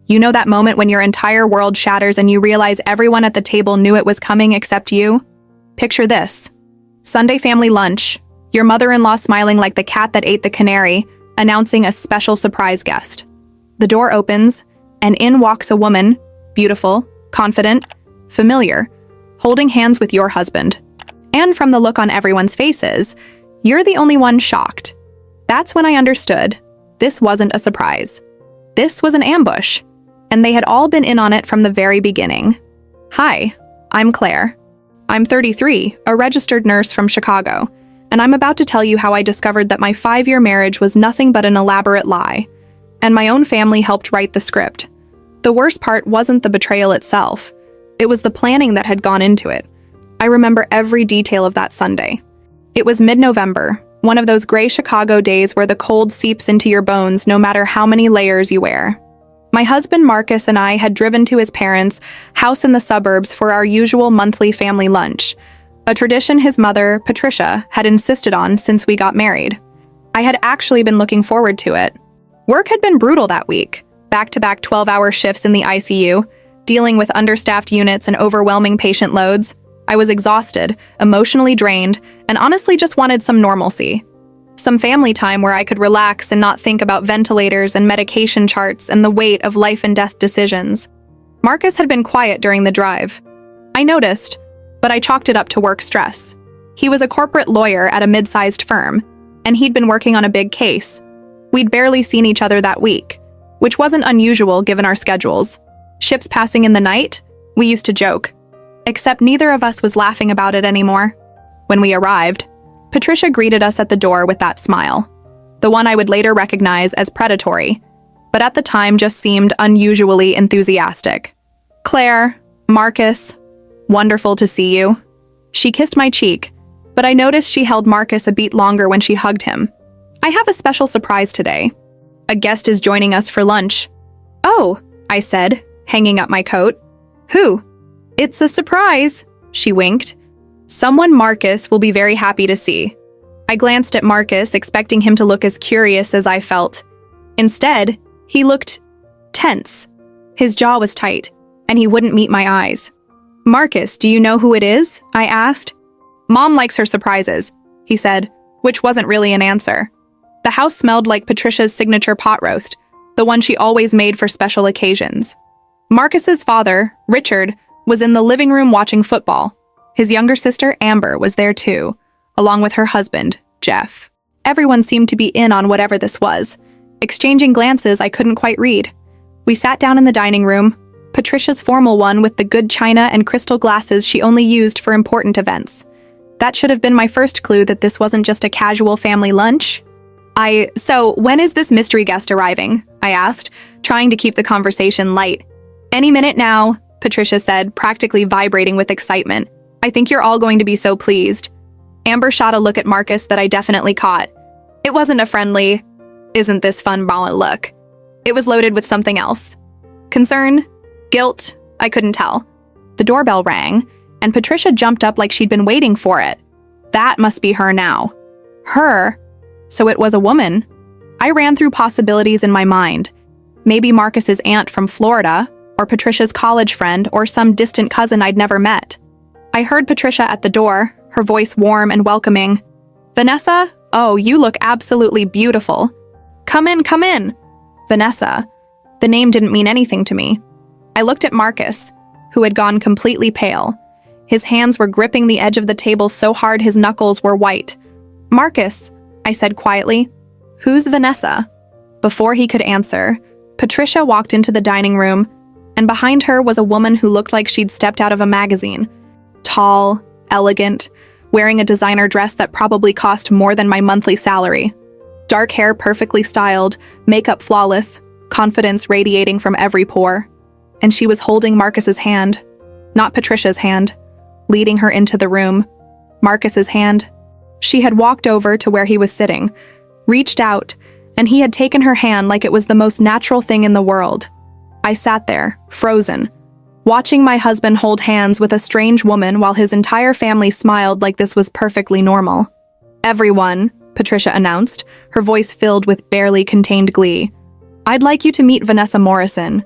You know that moment when your entire world shatters and you realize everyone at the table knew it was coming except you? Picture this. Sunday family lunch, your mother-in-law smiling like the cat that ate the canary, announcing a special surprise guest. The door opens, and in walks a woman, beautiful, confident, familiar, holding hands with your husband. And from the look on everyone's faces, you're the only one shocked. That's when I understood. This wasn't a surprise. This was an ambush, and they had all been in on it from the very beginning. Hi, I'm Claire. I'm 33, a registered nurse from Chicago, and I'm about to tell you how I discovered that my 5-year marriage was nothing but an elaborate lie, and my own family helped write the script. The worst part wasn't the betrayal itself. It was the planning that had gone into it. I remember every detail of that Sunday. It was mid-November, one of those gray Chicago days where the cold seeps into your bones no matter how many layers you wear. My husband Marcus and I had driven to his parents' house in the suburbs for our usual monthly family lunch, a tradition his mother, Patricia, had insisted on since we got married. I had actually been looking forward to it. Work had been brutal that week, back-to-back 12-hour shifts in the ICU, dealing with understaffed units and overwhelming patient loads. I was exhausted, emotionally drained, and honestly just wanted some normalcy. Some family time where I could relax and not think about ventilators and medication charts and the weight of life and death decisions. Marcus had been quiet during the drive. I noticed, but I chalked it up to work stress. He was a corporate lawyer at a mid-sized firm, and he'd been working on a big case. We'd barely seen each other that week, which wasn't unusual given our schedules. Ships passing in the night? We used to joke. Except neither of us was laughing about it anymore. When we arrived, Patricia greeted us at the door with that smile, the one I would later recognize as predatory, but at the time just seemed unusually enthusiastic. Claire, Marcus, wonderful to see you. She kissed my cheek, but I noticed she held Marcus a beat longer when she hugged him. I have a special surprise today. A guest is joining us for lunch. Oh, I said, hanging up my coat. Who? It's a surprise, she winked. Someone Marcus will be very happy to see. I glanced at Marcus, expecting him to look as curious as I felt. Instead, he looked tense. His jaw was tight, and he wouldn't meet my eyes. Marcus, do you know who it is? I asked. Mom likes her surprises, he said, which wasn't really an answer. The house smelled like Patricia's signature pot roast, the one she always made for special occasions. Marcus's father, Richard, was in the living room watching football. His younger sister, Amber, was there too, along with her husband, Jeff. Everyone seemed to be in on whatever this was, exchanging glances I couldn't quite read. We sat down in the dining room, Patricia's formal one with the good china and crystal glasses she only used for important events. That should have been my first clue that this wasn't just a casual family lunch. So when is this mystery guest arriving? I asked, trying to keep the conversation light. Any minute now, Patricia said, practically vibrating with excitement. I think you're all going to be so pleased. Amber shot a look at Marcus that I definitely caught. It wasn't a friendly, isn't this fun look. It was loaded with something else. Concern? Guilt? I couldn't tell. The doorbell rang, and Patricia jumped up like she'd been waiting for it. That must be her now. Her? So it was a woman. I ran through possibilities in my mind. Maybe Marcus's aunt from Florida, or Patricia's college friend, or some distant cousin I'd never met. I heard Patricia at the door, her voice warm and welcoming. Vanessa? Oh, you look absolutely beautiful. Come in, come in. Vanessa. The name didn't mean anything to me. I looked at Marcus, who had gone completely pale. His hands were gripping the edge of the table so hard his knuckles were white. Marcus, I said quietly. Who's Vanessa? Before he could answer, Patricia walked into the dining room, and behind her was a woman who looked like she'd stepped out of a magazine. Tall, elegant, wearing a designer dress that probably cost more than my monthly salary. Dark hair perfectly styled, makeup flawless, confidence radiating from every pore. And she was holding Marcus's hand, not Patricia's hand, leading her into the room. Marcus's hand. She had walked over to where he was sitting, reached out, and he had taken her hand like it was the most natural thing in the world. I sat there, frozen, watching my husband hold hands with a strange woman while his entire family smiled like this was perfectly normal. Everyone, Patricia announced, her voice filled with barely contained glee. I'd like you to meet Vanessa Morrison.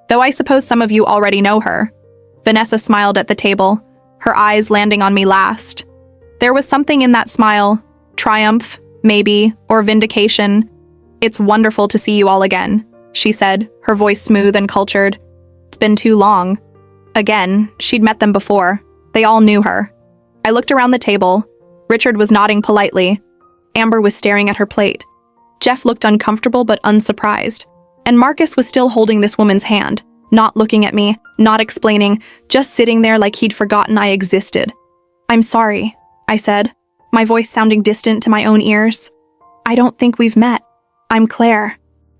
Though I suppose some of you already know her. Vanessa smiled at the table, her eyes landing on me last. There was something in that smile, triumph, maybe, or vindication. It's wonderful to see you all again, she said, her voice smooth and cultured. It's been too long. Again, she'd met them before. They all knew her. I looked around the table. Richard was nodding politely. Amber was staring at her plate. Jeff looked uncomfortable but unsurprised. And Marcus was still holding this woman's hand, not looking at me, not explaining, just sitting there like he'd forgotten I existed. I'm sorry, I said, my voice sounding distant to my own ears. I don't think we've met. I'm Claire.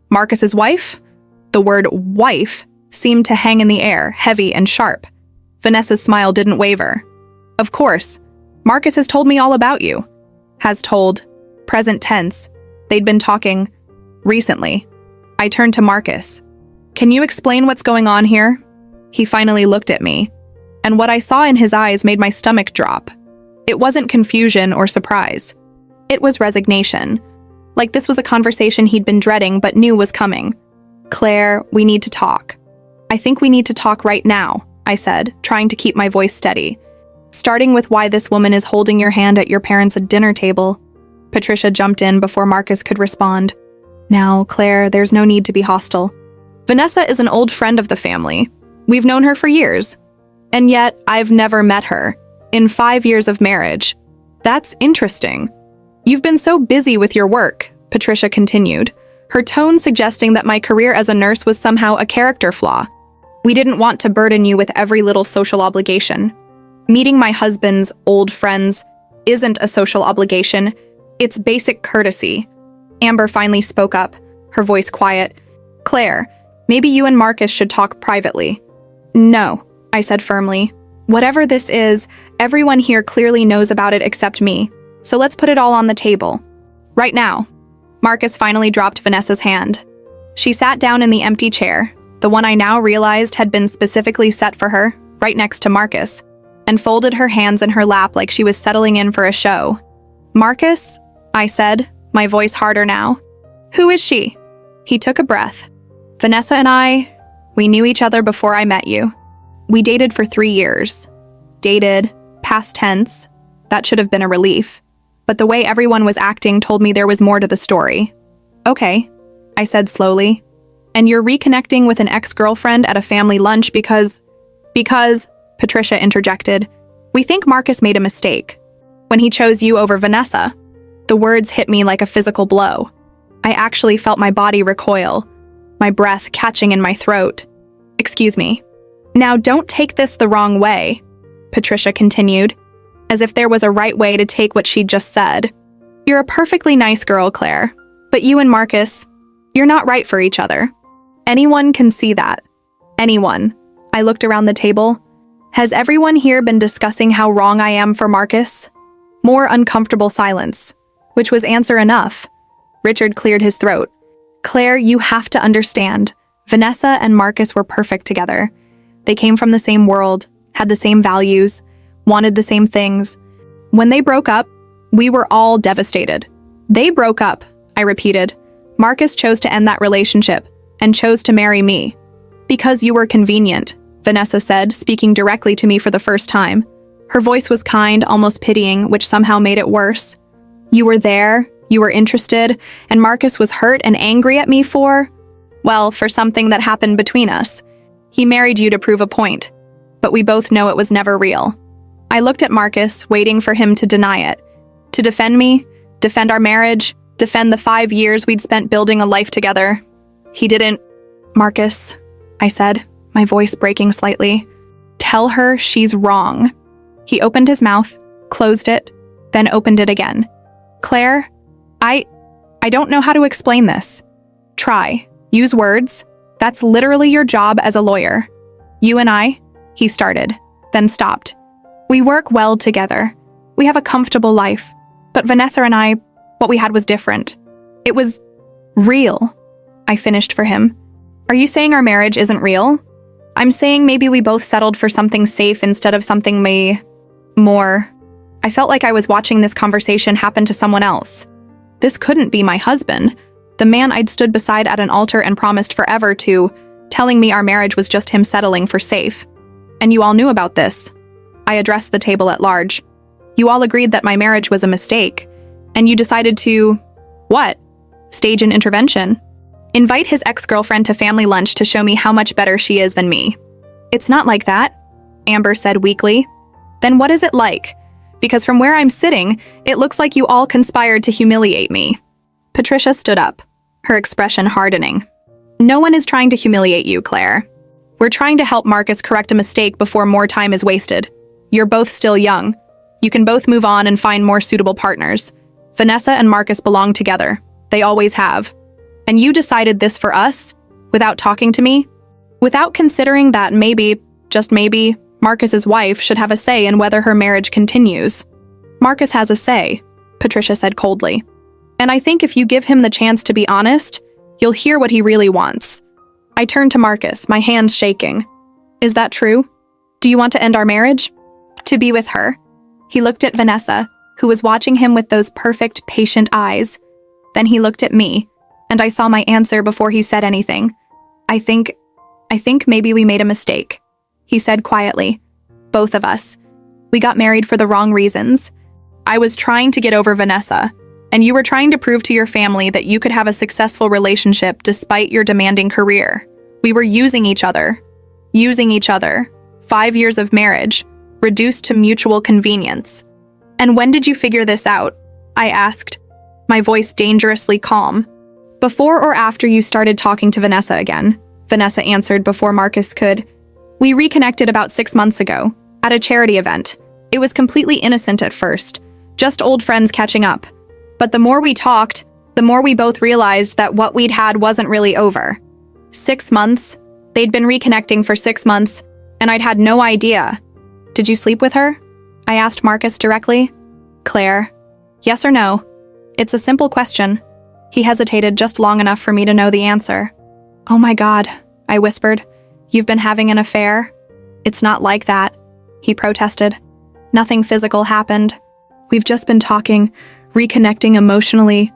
Marcus's wife? The word wife seemed to hang in the air, heavy and sharp. Vanessa's smile didn't waver. Of course. Marcus has told me all about you. Has told. Present tense. They'd been talking. Recently. I turned to Marcus. Can you explain what's going on here? He finally looked at me, and what I saw in his eyes made my stomach drop. It wasn't confusion or surprise. It was resignation. Like this was a conversation he'd been dreading but knew was coming. Claire, we need to talk. I think we need to talk right now, I said, trying to keep my voice steady. Starting with why this woman is holding your hand at your parents' dinner table. Patricia jumped in before Marcus could respond. Now, Claire, there's no need to be hostile. Vanessa is an old friend of the family. We've known her for years. And yet, I've never met her. In 5 years of marriage. That's interesting. You've been so busy with your work, Patricia continued, her tone suggesting that my career as a nurse was somehow a character flaw. We didn't want to burden you with every little social obligation. Meeting my husband's old friends isn't a social obligation. It's basic courtesy. Amber finally spoke up, her voice quiet. Claire, maybe you and Marcus should talk privately. No, I said firmly. Whatever this is, everyone here clearly knows about it except me. So let's put it all on the table. Right now. Marcus finally dropped Vanessa's hand. She sat down in the empty chair, the one I now realized had been specifically set for her, right next to Marcus, and folded her hands in her lap like she was settling in for a show. Marcus, I said, my voice harder now. Who is she? He took a breath. Vanessa and we knew each other before I met you. We dated for 3 years. Dated, past tense. That should have been a relief. But the way everyone was acting told me there was more to the story. Okay, I said slowly. And you're reconnecting with an ex-girlfriend at a family lunch because, Patricia interjected, we think Marcus made a mistake. When he chose you over Vanessa. The words hit me like a physical blow. I actually felt my body recoil, my breath catching in my throat. Excuse me. Now don't take this the wrong way, Patricia continued, as if there was a right way to take what she'd just said. You're a perfectly nice girl, Claire, but you and Marcus, you're not right for each other. Anyone can see that. Anyone. I looked around the table. Has everyone here been discussing how wrong I am for Marcus? More uncomfortable silence, which was answer enough. Richard cleared his throat. Claire, you have to understand. Vanessa and Marcus were perfect together. They came from the same world, had the same values, wanted the same things. When they broke up, we were all devastated. They broke up, I repeated. Marcus chose to end that relationship and chose to marry me. Because you were convenient, Vanessa said, speaking directly to me for the first time. Her voice was kind, almost pitying, which somehow made it worse. You were there, you were interested, and Marcus was hurt and angry at me for something that happened between us. He married you to prove a point, but we both know it was never real. I looked at Marcus, waiting for him to deny it. To defend me, defend our marriage, defend the 5 years we'd spent building a life together. He didn't. Marcus, I said, my voice breaking slightly. Tell her she's wrong. He opened his mouth, closed it, then opened it again. Claire, I don't know how to explain this. Try. Use words. That's literally your job as a lawyer. You and he started, then stopped. We work well together. We have a comfortable life. But Vanessa and what we had was different. It was real. I finished for him. Are you saying our marriage isn't real? I'm saying maybe we both settled for something safe instead of something more. I felt like I was watching this conversation happen to someone else. This couldn't be my husband, the man I'd stood beside at an altar and promised forever to telling me our marriage was just him settling for safe. And you all knew about this. I addressed the table at large. You all agreed that my marriage was a mistake, and you decided to… what? Stage an intervention. Invite his ex-girlfriend to family lunch to show me how much better she is than me. It's not like that, Amber said weakly. Then what is it like? Because from where I'm sitting, it looks like you all conspired to humiliate me. Patricia stood up, her expression hardening. No one is trying to humiliate you, Claire. We're trying to help Marcus correct a mistake before more time is wasted. You're both still young. You can both move on and find more suitable partners. Vanessa and Marcus belong together. They always have. And you decided this for us, without talking to me? Without considering that maybe, just maybe, Marcus's wife should have a say in whether her marriage continues. Marcus has a say, Patricia said coldly. And I think if you give him the chance to be honest, you'll hear what he really wants. I turned to Marcus, my hands shaking. Is that true? Do you want to end our marriage? To be with her. He looked at Vanessa, who was watching him with those perfect, patient eyes. Then he looked at me, and I saw my answer before he said anything. I think maybe we made a mistake, he said quietly. Both of us. We got married for the wrong reasons. I was trying to get over Vanessa, and you were trying to prove to your family that you could have a successful relationship despite your demanding career. We were using each other. 5 years of marriage, reduced to mutual convenience. And when did you figure this out? I asked, my voice dangerously calm. Before or after you started talking to Vanessa again, Vanessa answered before Marcus could. We reconnected about 6 months ago, at a charity event. It was completely innocent at first, just old friends catching up. But the more we talked, the more we both realized that what we'd had wasn't really over. 6 months. They'd been reconnecting for 6 months, and I'd had no idea. Did you sleep with her? I asked Marcus directly. Claire. Yes or no? It's a simple question. He hesitated just long enough for me to know the answer. Oh my God, I whispered. You've been having an affair? It's not like that, he protested. Nothing physical happened. We've just been talking, reconnecting emotionally.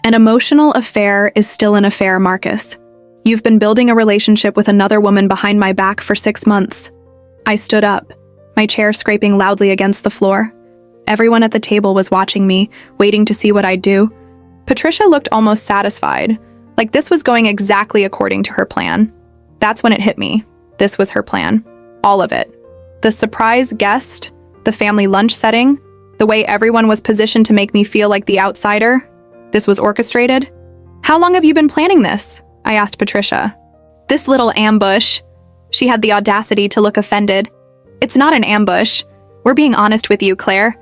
An emotional affair is still an affair, Marcus. You've been building a relationship with another woman behind my back for 6 months. I stood up, my chair scraping loudly against the floor. Everyone at the table was watching me, waiting to see what I'd do. Patricia looked almost satisfied, like this was going exactly according to her plan. That's when it hit me. This was her plan. All of it. The surprise guest, the family lunch setting, the way everyone was positioned to make me feel like the outsider. This was orchestrated. How long have you been planning this? I asked Patricia. This little ambush. She had the audacity to look offended. It's not an ambush. We're being honest with you, Claire.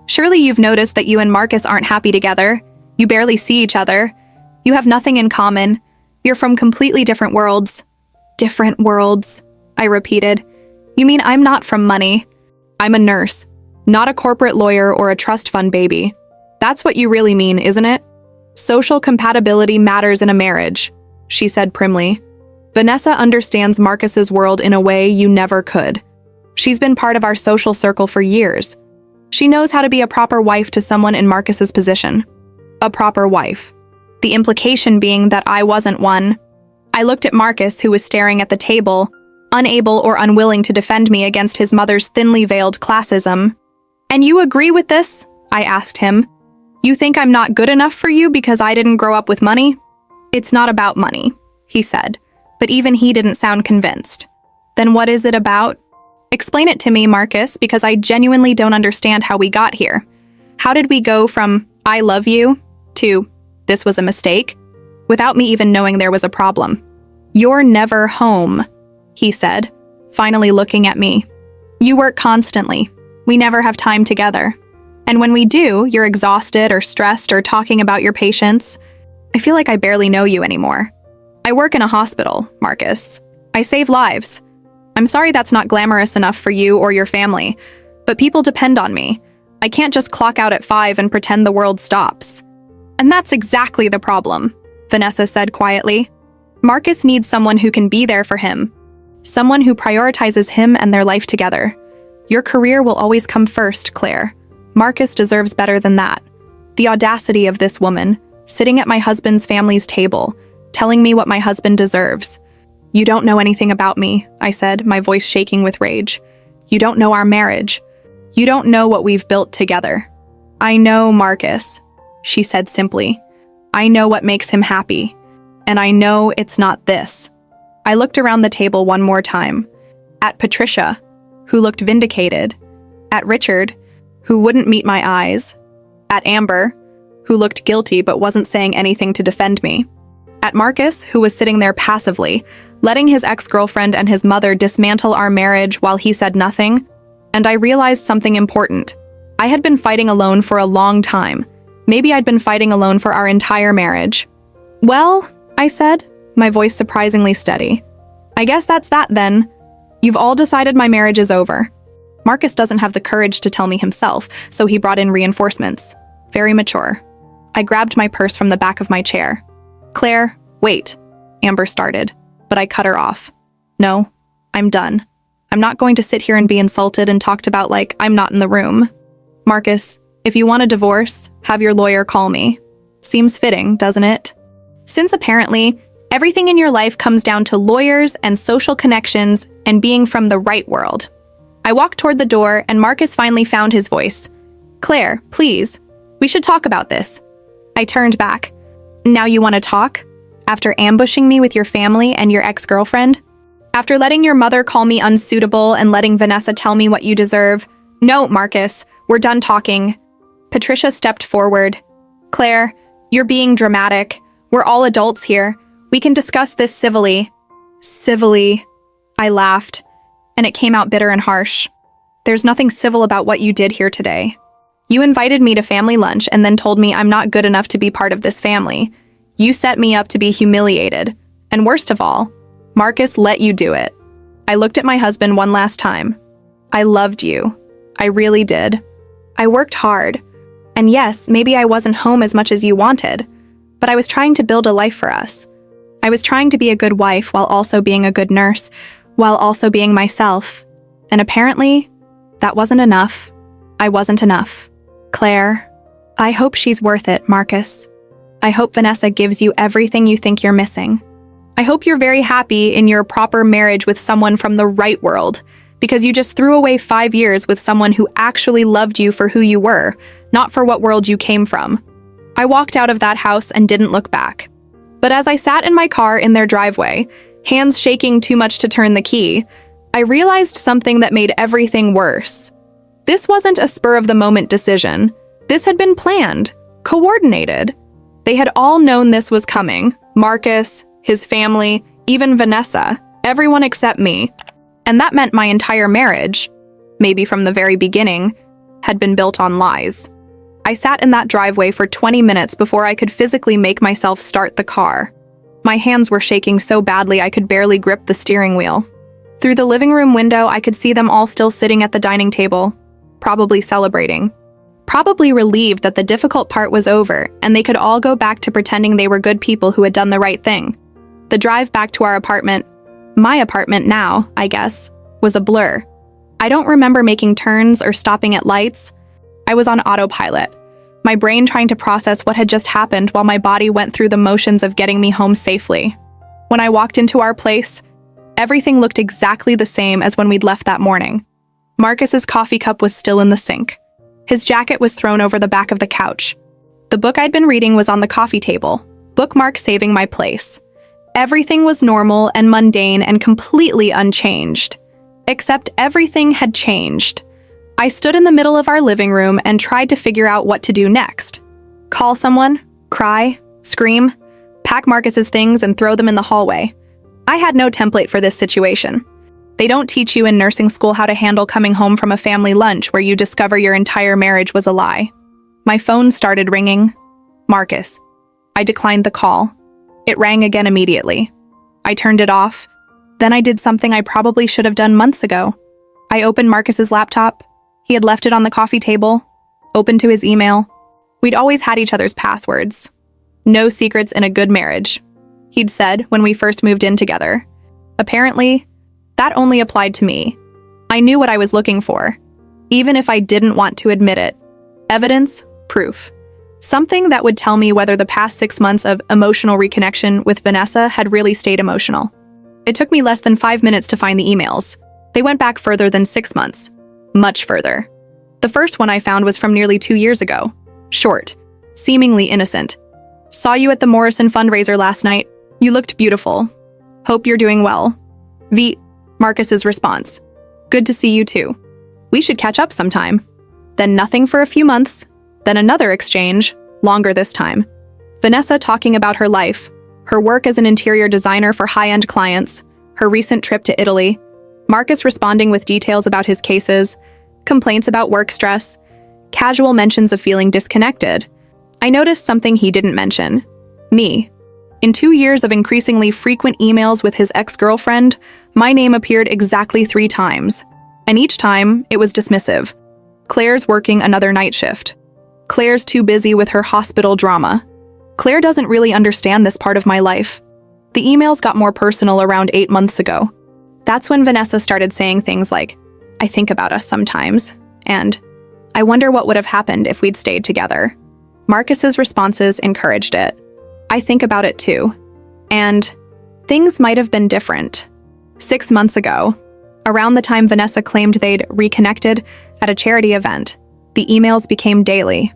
Surely you've noticed that you and Marcus aren't happy together. You barely see each other. You have nothing in common. You're from completely different worlds. Different worlds, I repeated. You mean I'm not from money? I'm a nurse, not a corporate lawyer or a trust fund baby. That's what you really mean, isn't it? Social compatibility matters in a marriage, she said primly. Vanessa understands Marcus's world in a way you never could. She's been part of our social circle for years. She knows how to be a proper wife to someone in Marcus's position. A proper wife. The implication being that I wasn't one. I looked at Marcus, who was staring at the table, unable or unwilling to defend me against his mother's thinly veiled classism. And you agree with this? I asked him. You think I'm not good enough for you because I didn't grow up with money? It's not about money, he said, but even he didn't sound convinced. Then what is it about? Explain it to me, Marcus, because I genuinely don't understand how we got here. How did we go from I love you to this was a mistake, without me even knowing there was a problem? You're never home, he said, finally looking at me. You work constantly. We never have time together. And when we do, you're exhausted or stressed or talking about your patients. I feel like I barely know you anymore. I work in a hospital, Marcus. I save lives. I'm sorry that's not glamorous enough for you or your family, but people depend on me. I can't just clock out at 5 and pretend the world stops. And that's exactly the problem, Vanessa said quietly. Marcus needs someone who can be there for him. Someone who prioritizes him and their life together. Your career will always come first, Claire. Marcus deserves better than that. The audacity of this woman, sitting at my husband's family's table, telling me what my husband deserves. "You don't know anything about me," I said, my voice shaking with rage. "You don't know our marriage. You don't know what we've built together." "I know, Marcus," she said simply. "I know what makes him happy. And I know it's not this." I looked around the table one more time. At Patricia, who looked vindicated. At Richard, who wouldn't meet my eyes. At Amber, who looked guilty but wasn't saying anything to defend me. At Marcus, who was sitting there passively, letting his ex-girlfriend and his mother dismantle our marriage while he said nothing. And I realized something important. I had been fighting alone for a long time. Maybe I'd been fighting alone for our entire marriage. "Well," I said, my voice surprisingly steady. "I guess that's that then. You've all decided my marriage is over." Marcus doesn't have the courage to tell me himself, so he brought in reinforcements. Very mature. I grabbed my purse from the back of my chair. "Claire, wait," Amber started, but I cut her off. "No, I'm done. I'm not going to sit here and be insulted and talked about like I'm not in the room. Marcus, if you want a divorce, have your lawyer call me. Seems fitting, doesn't it? Since apparently, everything in your life comes down to lawyers and social connections and being from the right world." I walked toward the door and Marcus finally found his voice. "Claire, please, we should talk about this." I turned back. "Now you want to talk? After ambushing me with your family and your ex-girlfriend? After letting your mother call me unsuitable and letting Vanessa tell me what you deserve? No, Marcus, we're done talking." Patricia stepped forward. "Claire, you're being dramatic. We're all adults here. We can discuss this civilly." "Civilly," I laughed, and it came out bitter and harsh. "There's nothing civil about what you did here today. You invited me to family lunch and then told me I'm not good enough to be part of this family. You set me up to be humiliated. And worst of all, Marcus let you do it." I looked at my husband one last time. "I loved you. I really did. I worked hard. And yes, maybe I wasn't home as much as you wanted, but I was trying to build a life for us. I was trying to be a good wife while also being a good nurse, while also being myself. And apparently, that wasn't enough. I wasn't enough. Claire, I hope she's worth it, Marcus. I hope Vanessa gives you everything you think you're missing. I hope you're very happy in your proper marriage with someone from the right world, because you just threw away 5 years with someone who actually loved you for who you were, not for what world you came from." I walked out of that house and didn't look back. But as I sat in my car in their driveway, hands shaking too much to turn the key, I realized something that made everything worse. This wasn't a spur-of-the-moment decision. This had been planned, coordinated. They had all known this was coming. Marcus, his family, even Vanessa, everyone except me. And that meant my entire marriage, maybe from the very beginning, had been built on lies. I sat in that driveway for 20 minutes before I could physically make myself start the car. My hands were shaking so badly I could barely grip the steering wheel. Through the living room window, I could see them all still sitting at the dining table, probably celebrating. Probably relieved that the difficult part was over and they could all go back to pretending they were good people who had done the right thing. The drive back to our apartment, my apartment now, I guess, was a blur. I don't remember making turns or stopping at lights. I was on autopilot, my brain trying to process what had just happened while my body went through the motions of getting me home safely. When I walked into our place, everything looked exactly the same as when we'd left that morning. Marcus's coffee cup was still in the sink. His jacket was thrown over the back of the couch. The book I'd been reading was on the coffee table, bookmark saving my place. Everything was normal and mundane and completely unchanged. Except everything had changed. I stood in the middle of our living room and tried to figure out what to do next. Call someone, cry, scream, pack Marcus's things and throw them in the hallway. I had no template for this situation. They don't teach you in nursing school how to handle coming home from a family lunch where you discover your entire marriage was a lie. My phone started ringing. Marcus. I declined the call. It rang again immediately. I turned it off. Then I did something I probably should have done months ago. I opened Marcus's laptop. He had left it on the coffee table. Opened to his email. We'd always had each other's passwords. No secrets in a good marriage, he'd said when we first moved in together. Apparently, that only applied to me. I knew what I was looking for, even if I didn't want to admit it. Evidence, proof. Something that would tell me whether the past 6 months of emotional reconnection with Vanessa had really stayed emotional. It took me less than 5 minutes to find the emails. They went back further than 6 months. Much further. The first one I found was from nearly 2 years ago. Short. Seemingly innocent. Saw you at the Morrison fundraiser last night. You looked beautiful. Hope you're doing well. Marcus's response. Good to see you too. We should catch up sometime. Then nothing for a few months. Then another exchange, longer this time. Vanessa talking about her life, her work as an interior designer for high-end clients, her recent trip to Italy, Marcus responding with details about his cases, complaints about work stress, casual mentions of feeling disconnected. I noticed something he didn't mention. Me. In 2 years of increasingly frequent emails with his ex-girlfriend, my name appeared exactly 3 times. And each time, it was dismissive. Claire's working another night shift. Claire's too busy with her hospital drama. Claire doesn't really understand this part of my life. The emails got more personal around 8 months ago. That's when Vanessa started saying things like, I think about us sometimes, and I wonder what would have happened if we'd stayed together. Marcus's responses encouraged it. I think about it too. And things might have been different. 6 months ago, around the time Vanessa claimed they'd reconnected at a charity event, the emails became daily.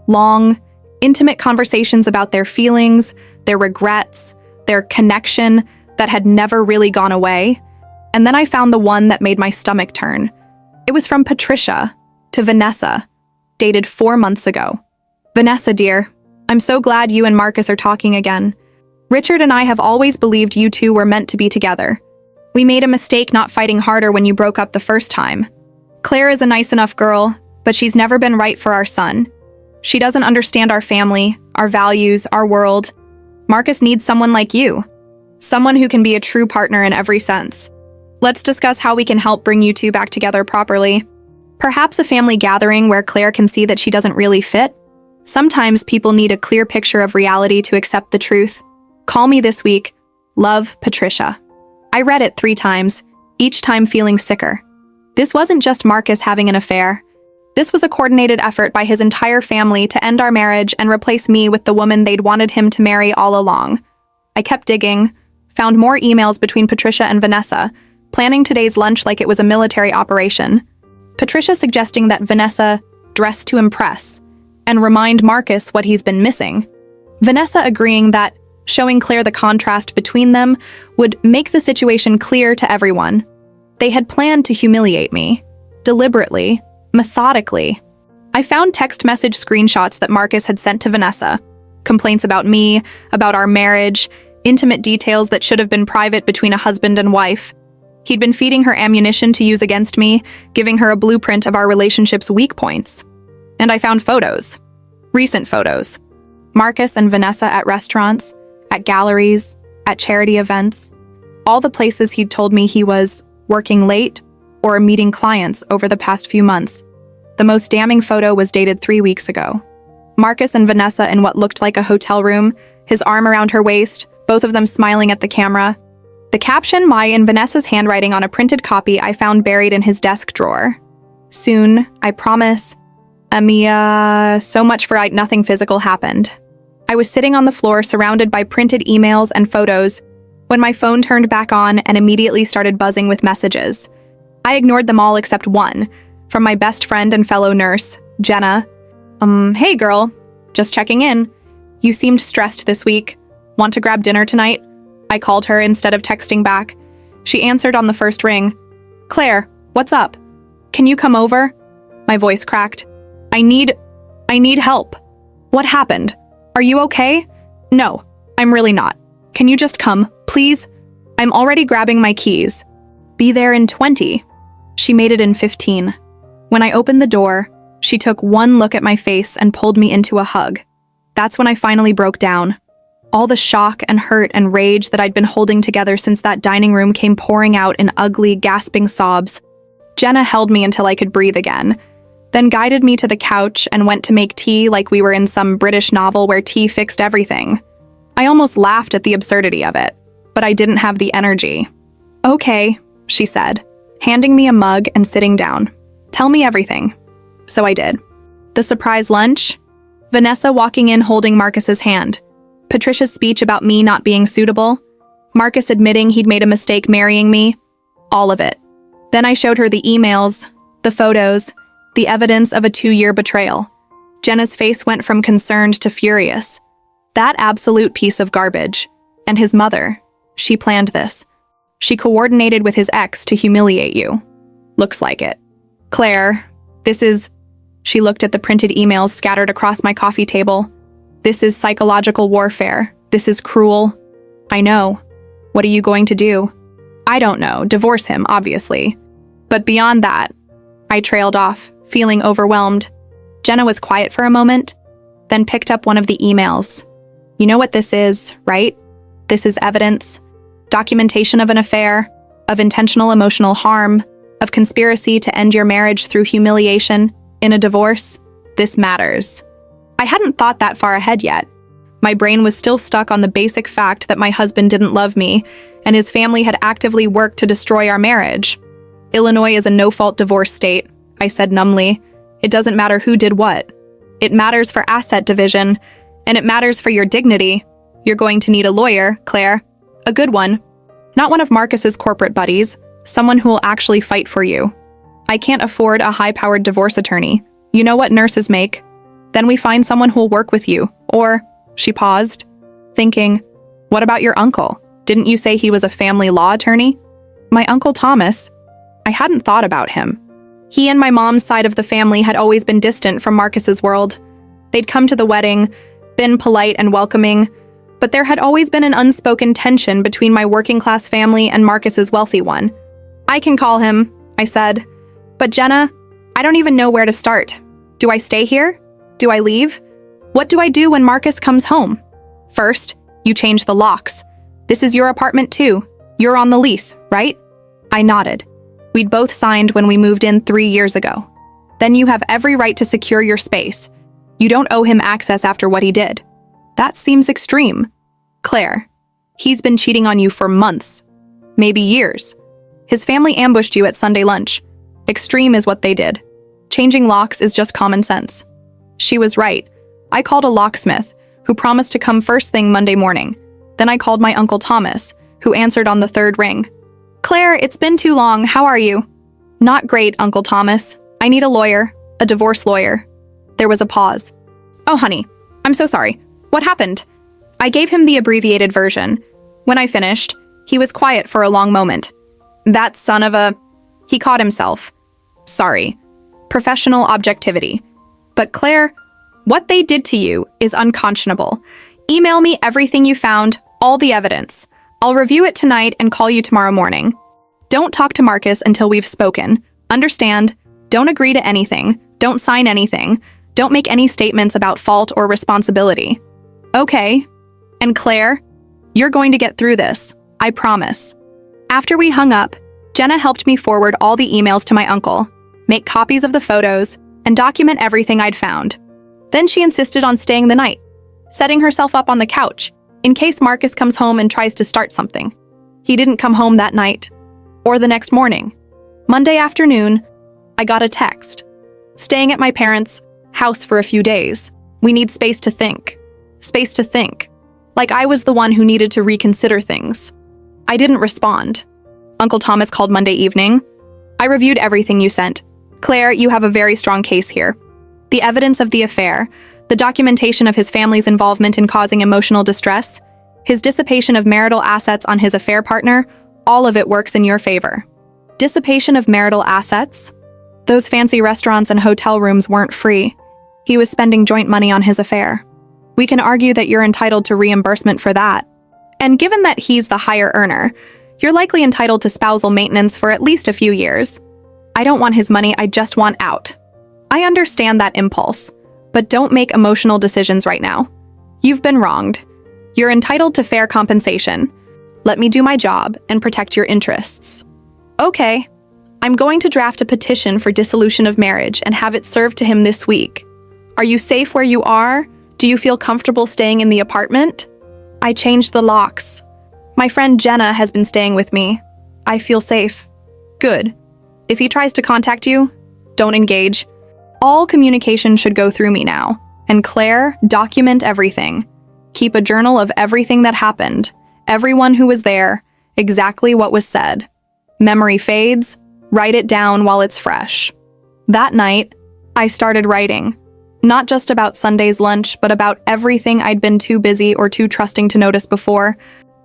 Long, intimate conversations about their feelings, their regrets, their connection that had never really gone away. And then I found the one that made my stomach turn. It was from Patricia to Vanessa, dated 4 months ago. Vanessa, dear, I'm so glad you and Marcus are talking again. Richard and I have always believed you two were meant to be together. We made a mistake not fighting harder when you broke up the first time. Claire is a nice enough girl, but she's never been right for our son. She doesn't understand our family, our values, our world. Marcus needs someone like you. Someone who can be a true partner in every sense. Let's discuss how we can help bring you two back together properly. Perhaps a family gathering where Claire can see that she doesn't really fit. Sometimes people need a clear picture of reality to accept the truth. Call me this week. Love, Patricia. I read it 3 times, each time feeling sicker. This wasn't just Marcus having an affair. This was a coordinated effort by his entire family to end our marriage and replace me with the woman they'd wanted him to marry all along. I kept digging, found more emails between Patricia and Vanessa, planning today's lunch like it was a military operation. Patricia suggesting that Vanessa dress to impress and remind Marcus what he's been missing. Vanessa agreeing that showing Claire the contrast between them would make the situation clear to everyone. They had planned to humiliate me, deliberately, methodically. I found text message screenshots that Marcus had sent to Vanessa. Complaints about me, about our marriage, intimate details that should have been private between a husband and wife. He'd been feeding her ammunition to use against me, giving her a blueprint of our relationship's weak points. And I found photos. Recent photos. Marcus and Vanessa at restaurants, at galleries, at charity events. All the places he'd told me he was working late or meeting clients over the past few months. The most damning photo was dated 3 weeks ago. Marcus and Vanessa in what looked like a hotel room, his arm around her waist, both of them smiling at the camera. The caption, my in Vanessa's handwriting on a printed copy I found buried in his desk drawer. Soon, I promise. So much for nothing physical happened. I was sitting on the floor surrounded by printed emails and photos when my phone turned back on and immediately started buzzing with messages. I ignored them all except one, from my best friend and fellow nurse, Jenna. Hey girl, just checking in. You seemed stressed this week. Want to grab dinner tonight? I called her instead of texting back. She answered on the first ring. Claire, what's up? Can you come over? My voice cracked. I need help. What happened? Are you okay? No, I'm really not. Can you just come, please? I'm already grabbing my keys. Be there in 20. She made it in 15. When I opened the door, she took one look at my face and pulled me into a hug. That's when I finally broke down. All the shock and hurt and rage that I'd been holding together since that dining room came pouring out in ugly, gasping sobs. Jenna held me until I could breathe again, then guided me to the couch and went to make tea like we were in some British novel where tea fixed everything. I almost laughed at the absurdity of it, but I didn't have the energy. Okay, she said, handing me a mug and sitting down. Tell me everything. So I did. The surprise lunch? Vanessa walking in holding Marcus's hand. Patricia's speech about me not being suitable. Marcus admitting he'd made a mistake marrying me. All of it. Then I showed her the emails, the photos, the evidence of a 2-year betrayal. Jenna's face went from concerned to furious. That absolute piece of garbage. And his mother. She planned this. She coordinated with his ex to humiliate you. Looks like it. Claire, this is... She looked at the printed emails scattered across my coffee table. This is psychological warfare. This is cruel. I know. What are you going to do? I don't know. Divorce him, obviously. But beyond that, I trailed off, feeling overwhelmed. Jenna was quiet for a moment, then picked up one of the emails. You know what this is, right? This is evidence, documentation of an affair, of intentional emotional harm, of conspiracy to end your marriage through humiliation. In a divorce, this matters. I hadn't thought that far ahead yet. My brain was still stuck on the basic fact that my husband didn't love me, and his family had actively worked to destroy our marriage. Illinois is a no-fault divorce state, I said numbly. It doesn't matter who did what. It matters for asset division, and it matters for your dignity. You're going to need a lawyer, Claire. A good one. Not one of Marcus's corporate buddies, someone who will actually fight for you. I can't afford a high-powered divorce attorney. You know what nurses make. Then we find someone who'll work with you. Or, she paused, thinking, what about your uncle? Didn't you say he was a family law attorney? My Uncle Thomas. I hadn't thought about him. He and my mom's side of the family had always been distant from Marcus's world. They'd come to the wedding, been polite and welcoming, but there had always been an unspoken tension between my working-class family and Marcus's wealthy one. I can call him, I said. But Jenna, I don't even know where to start. Do I stay here? Do I leave? What do I do when Marcus comes home? First, you change the locks. This is your apartment too. You're on the lease, right? I nodded. We'd both signed when we moved in 3 years ago. Then you have every right to secure your space. You don't owe him access after what he did. That seems extreme. Claire, he's been cheating on you for months, maybe years. His family ambushed you at Sunday lunch. Extreme is what they did. Changing locks is just common sense. She was right. I called a locksmith, who promised to come first thing Monday morning. Then I called my Uncle Thomas, who answered on the 3rd ring. Claire, it's been too long. How are you? Not great, Uncle Thomas. I need a lawyer, a divorce lawyer. There was a pause. Oh, honey, I'm so sorry. What happened? I gave him the abbreviated version. When I finished, he was quiet for a long moment. That son of a... He caught himself. Sorry. Professional objectivity. But Claire, what they did to you is unconscionable. Email me everything you found, all the evidence. I'll review it tonight and call you tomorrow morning. Don't talk to Marcus until we've spoken. Understand? Don't agree to anything. Don't sign anything. Don't make any statements about fault or responsibility. Okay. And Claire, you're going to get through this. I promise. After we hung up, Jenna helped me forward all the emails to my uncle, make copies of the photos, and document everything I'd found. Then she insisted on staying the night, setting herself up on the couch, in case Marcus comes home and tries to start something. He didn't come home that night, or the next morning. Monday afternoon, I got a text. Staying at my parents' house for a few days. We need space to think. Space to think. Like I was the one who needed to reconsider things. I didn't respond. Uncle Thomas called Monday evening. I reviewed everything you sent. Claire, you have a very strong case here. The evidence of the affair, the documentation of his family's involvement in causing emotional distress, his dissipation of marital assets on his affair partner, all of it works in your favor. Dissipation of marital assets? Those fancy restaurants and hotel rooms weren't free. He was spending joint money on his affair. We can argue that you're entitled to reimbursement for that. And given that he's the higher earner, you're likely entitled to spousal maintenance for at least a few years. I don't want his money, I just want out. I understand that impulse, but don't make emotional decisions right now. You've been wronged. You're entitled to fair compensation. Let me do my job and protect your interests. Okay. I'm going to draft a petition for dissolution of marriage and have it served to him this week. Are you safe where you are? Do you feel comfortable staying in the apartment? I changed the locks. My friend Jenna has been staying with me. I feel safe. Good. If he tries to contact you, don't engage. All communication should go through me now. And Claire, document everything. Keep a journal of everything that happened. Everyone who was there, exactly what was said. Memory fades, write it down while it's fresh. That night, I started writing. Not just about Sunday's lunch, but about everything I'd been too busy or too trusting to notice before.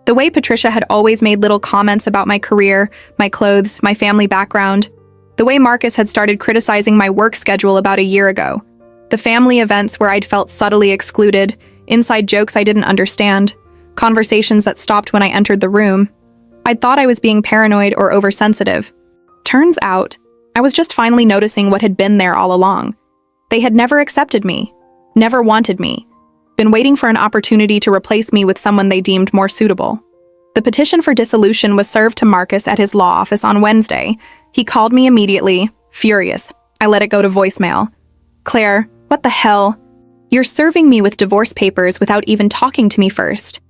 The way Patricia had always made little comments about my career, my clothes, my family background. The way Marcus had started criticizing my work schedule about a year ago. The family events where I'd felt subtly excluded, inside jokes I didn't understand, conversations that stopped when I entered the room. I'd thought I was being paranoid or oversensitive. Turns out, I was just finally noticing what had been there all along. They had never accepted me, never wanted me, been waiting for an opportunity to replace me with someone they deemed more suitable. The petition for dissolution was served to Marcus at his law office on Wednesday. He called me immediately, furious. I let it go to voicemail. "Claire, what the hell? You're serving me with divorce papers without even talking to me first.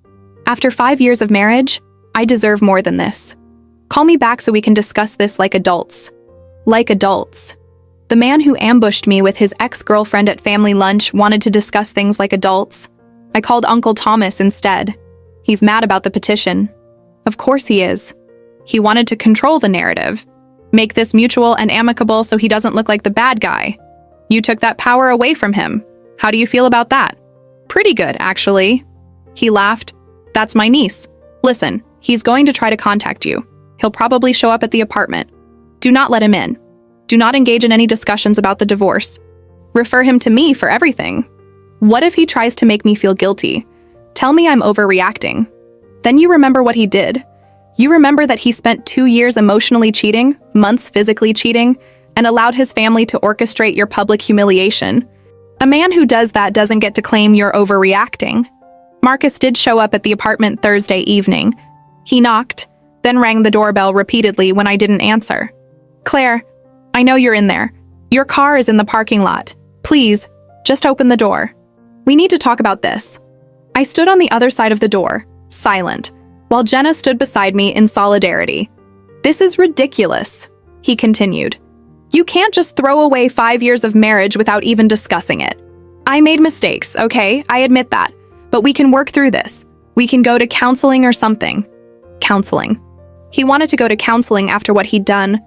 After 5 years of marriage, I deserve more than this. Call me back so we can discuss this like adults." Like adults. The man who ambushed me with his ex-girlfriend at family lunch wanted to discuss things like adults. I called Uncle Thomas instead. He's mad about the petition. Of course he is. He wanted to control the narrative. Make this mutual and amicable so he doesn't look like the bad guy. You took that power away from him. How do you feel about that? Pretty good, actually. He laughed. That's my niece. Listen, he's going to try to contact you. He'll probably show up at the apartment. Do not let him in. Do not engage in any discussions about the divorce. Refer him to me for everything. What if he tries to make me feel guilty? Tell me I'm overreacting. Then you remember what he did. You remember that he spent 2 years emotionally cheating, months physically cheating, and allowed his family to orchestrate your public humiliation. A man who does that doesn't get to claim you're overreacting. Marcus did show up at the apartment Thursday evening. He knocked, then rang the doorbell repeatedly when I didn't answer. "Claire, I know you're in there. Your car is in the parking lot. Please, just open the door. We need to talk about this." I stood on the other side of the door, silent, while Jenna stood beside me in solidarity. "This is ridiculous," he continued. "You can't just throw away 5 years of marriage without even discussing it. I made mistakes, okay? I admit that. But we can work through this. We can go to counseling or something." Counseling. He wanted to go to counseling after what he'd done.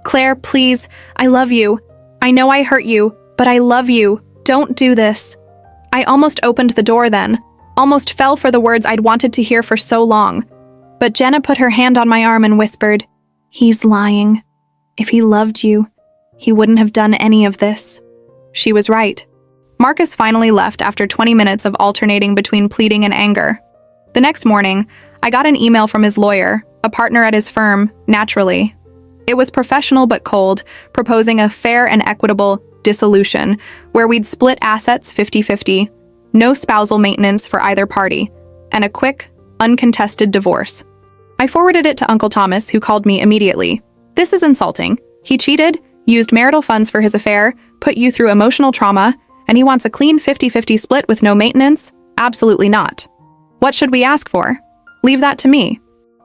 "Claire, please, I love you. I know I hurt you, but I love you. Don't do this." I almost opened the door then, almost fell for the words I'd wanted to hear for so long. But Jenna put her hand on my arm and whispered, "He's lying. If he loved you, he wouldn't have done any of this." She was right. Marcus finally left after 20 minutes of alternating between pleading and anger. The next morning, I got an email from his lawyer, a partner at his firm, naturally. It was professional but cold, proposing a fair and equitable dissolution, where we'd split assets 50-50, no spousal maintenance for either party, and a quick, uncontested divorce. I forwarded it to Uncle Thomas, who called me immediately. "This is insulting. He cheated, used marital funds for his affair, put you through emotional trauma, and he wants a clean 50-50 split with no maintenance? Absolutely not. What should we ask for? Leave that to me.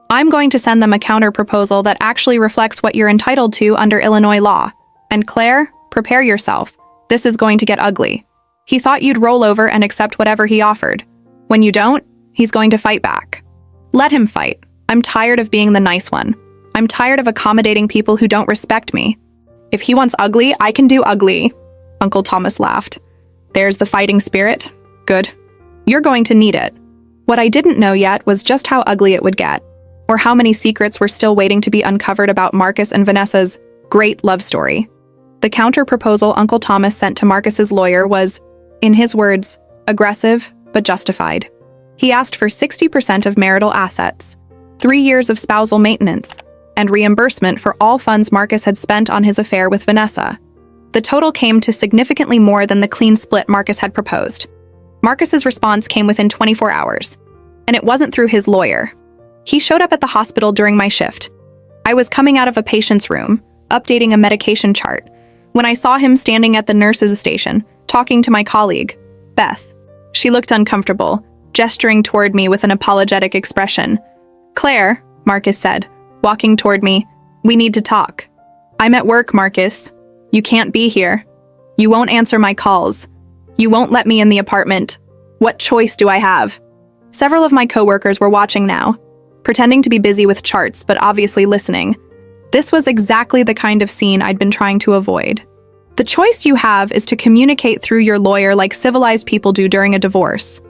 I'm going to send them a counter-proposal that actually reflects what you're entitled to under Illinois law. And Claire, prepare yourself. This is going to get ugly." He thought you'd roll over and accept whatever he offered. When you don't, he's going to fight back. Let him fight. I'm tired of being the nice one. I'm tired of accommodating people who don't respect me. If he wants ugly, I can do ugly. Uncle Thomas laughed. There's the fighting spirit. Good. You're going to need it. What I didn't know yet was just how ugly it would get, or how many secrets were still waiting to be uncovered about Marcus and Vanessa's great love story. The counter-proposal Uncle Thomas sent to Marcus's lawyer was, in his words, aggressive but justified. He asked for 60% of marital assets, 3 years of spousal maintenance, and reimbursement for all funds Marcus had spent on his affair with Vanessa. The total came to significantly more than the clean split Marcus had proposed. Marcus's response came within 24 hours, and it wasn't through his lawyer. He showed up at the hospital during my shift. I was coming out of a patient's room, updating a medication chart, when I saw him standing at the nurse's station, talking to my colleague, Beth. She looked uncomfortable, gesturing toward me with an apologetic expression. "Claire," Marcus said, walking toward me, "we need to talk." "I'm at work, Marcus. You can't be here. You won't answer my calls. You won't let me in the apartment. What choice do I have?" Several of my coworkers were watching now. pretending to be busy with charts but obviously listening. This was exactly the kind of scene I'd been trying to avoid. The choice you have is to communicate through your lawyer like civilized people do during a divorce.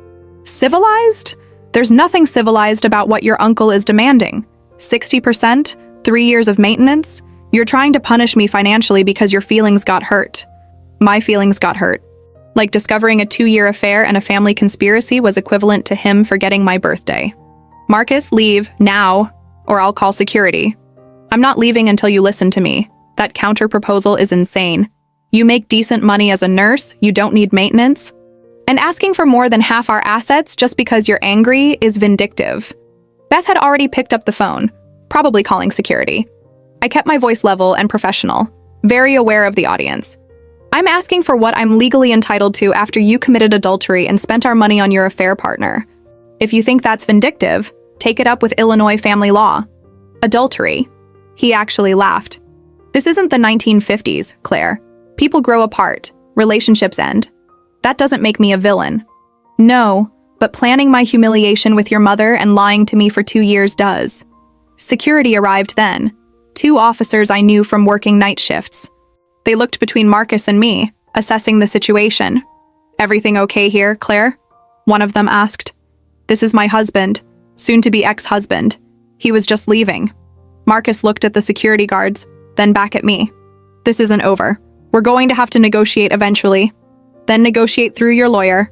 Civilized? There's nothing civilized about what your uncle is demanding. 60%? 3 years of maintenance? You're trying to punish me financially because your feelings got hurt. My feelings got hurt. Like discovering a 2-year affair and a family conspiracy was equivalent to him forgetting my birthday. Marcus, leave, now, or I'll call security. I'm not leaving until you listen to me. That counter-proposal is insane. You make decent money as a nurse, you don't need maintenance. And asking for more than half our assets just because you're angry is vindictive. Beth had already picked up the phone, probably calling security. I kept my voice level and professional, very aware of the audience. I'm asking for what I'm legally entitled to after you committed adultery and spent our money on your affair partner. If you think that's vindictive, take it up with Illinois family law. Adultery. He actually laughed. This isn't the 1950s, Claire. People grow apart, relationships end. That doesn't make me a villain. No, but planning my humiliation with your mother and lying to me for 2 years does. Security arrived then. 2 officers I knew from working night shifts. They looked between Marcus and me, assessing the situation. Everything okay here, Claire? One of them asked. This is my husband, soon-to-be ex-husband. He was just leaving. Marcus looked at the security guards, then back at me. This isn't over. We're going to have to negotiate eventually. Then negotiate through your lawyer.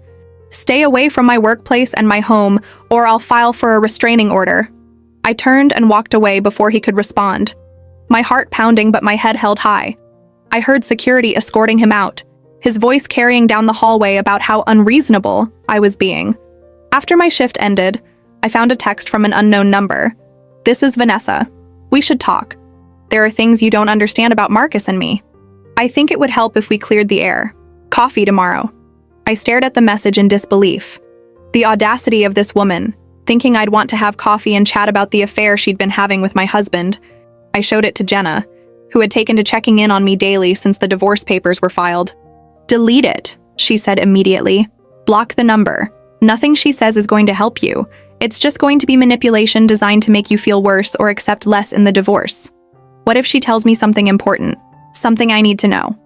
Stay away from my workplace and my home, or I'll file for a restraining order. I turned and walked away before he could respond. My heart pounding but my head held high. I heard security escorting him out, his voice carrying down the hallway about how unreasonable I was being. After my shift ended, I found a text from an unknown number. This is Vanessa. We should talk. There are things you don't understand about Marcus and me. I think it would help if we cleared the air. Coffee tomorrow. I stared at the message in disbelief. The audacity of this woman, thinking I'd want to have coffee and chat about the affair she'd been having with my husband. I showed it to Jenna, who had taken to checking in on me daily since the divorce papers were filed. Delete it, she said immediately. Block the number. Nothing she says is going to help you. It's just going to be manipulation designed to make you feel worse or accept less in the divorce. What if she tells me something important? Something I need to know.